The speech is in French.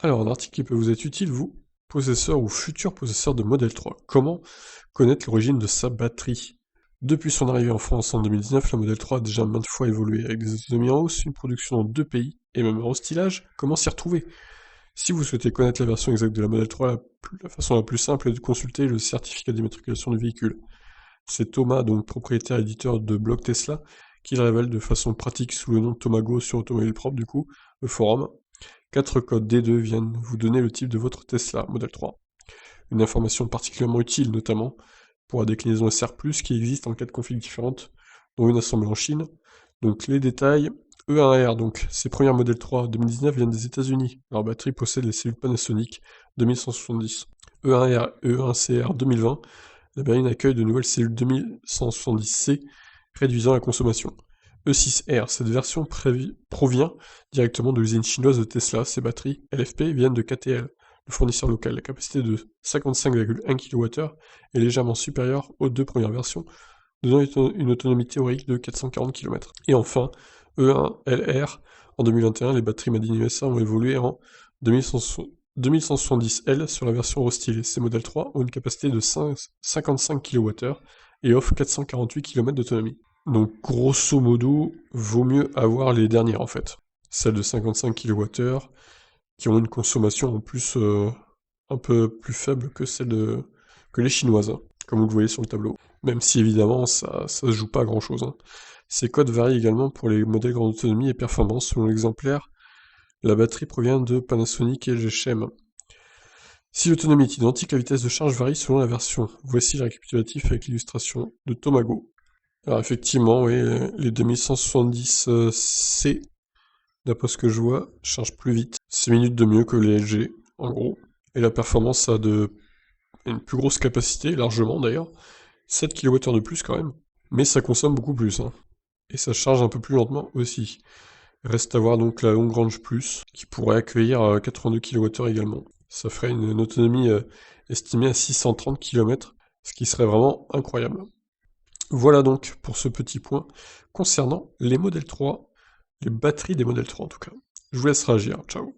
Alors, un article qui peut vous être utile, vous, possesseur ou futur possesseur de Model 3. Comment connaître l'origine de sa batterie? Depuis son arrivée en France en 2019, la Model 3 a déjà maintes fois évolué, avec des autonomies en hausse, une production dans 2 pays, et même un restylage. Comment s'y retrouver? Si vous souhaitez connaître la version exacte de la Model 3, la façon la plus simple est de consulter le certificat d'immatriculation du véhicule. C'est Thomas, donc propriétaire éditeur de blog Tesla, qui le révèle de façon pratique sous le nom de Tomago sur Automobile Propre, du coup, le forum. 4 codes D2 viennent vous donner le type de votre Tesla Model 3. Une information particulièrement utile, notamment pour la déclinaison SR+, qui existe en 4 configs différentes, dont une assemblée en Chine. Donc les détails, E1R, donc ces premières Model 3 2019 viennent des États-Unis. Leur batterie possède les cellules Panasonic 2170. E1R, E1CR 2020, la berline accueille de nouvelles cellules 2170C, réduisant la consommation. E6R, cette version provient directement de l'usine chinoise de Tesla. Ces batteries LFP viennent de KTL, le fournisseur local. La capacité de 55,1 kWh est légèrement supérieure aux 2 premières versions, donnant une autonomie théorique de 440 km. Et enfin, E1LR, en 2021, les batteries Made in USA ont évolué en 2170L sur la version restylée. Ces modèles 3 ont une capacité de 55 kWh et offrent 448 km d'autonomie. Donc grosso modo, vaut mieux avoir les dernières en fait. Celles de 55 kWh qui ont une consommation en plus un peu plus faible que que les chinoises, hein, comme vous le voyez sur le tableau. Même si évidemment ça se joue pas à grand chose, hein. Ces codes varient également pour les modèles grande autonomie et performance selon l'exemplaire. La batterie provient de Panasonic et GSM. Si l'autonomie est identique, la vitesse de charge varie selon la version. Voici le récapitulatif avec l'illustration de Tomago. Alors effectivement, oui, les 2170C, d'après ce que je vois, chargent plus vite. 6 minutes de mieux que les LG, en gros. Et la performance a une plus grosse capacité, largement d'ailleurs. 7 kWh de plus quand même. Mais ça consomme beaucoup plus, hein. Et ça charge un peu plus lentement aussi. Reste à voir donc la Long Range Plus, qui pourrait accueillir 82 kWh également. Ça ferait une autonomie estimée à 630 km, ce qui serait vraiment incroyable. Voilà donc pour ce petit point concernant les modèles 3, les batteries des modèles 3 en tout cas. Je vous laisse réagir, ciao.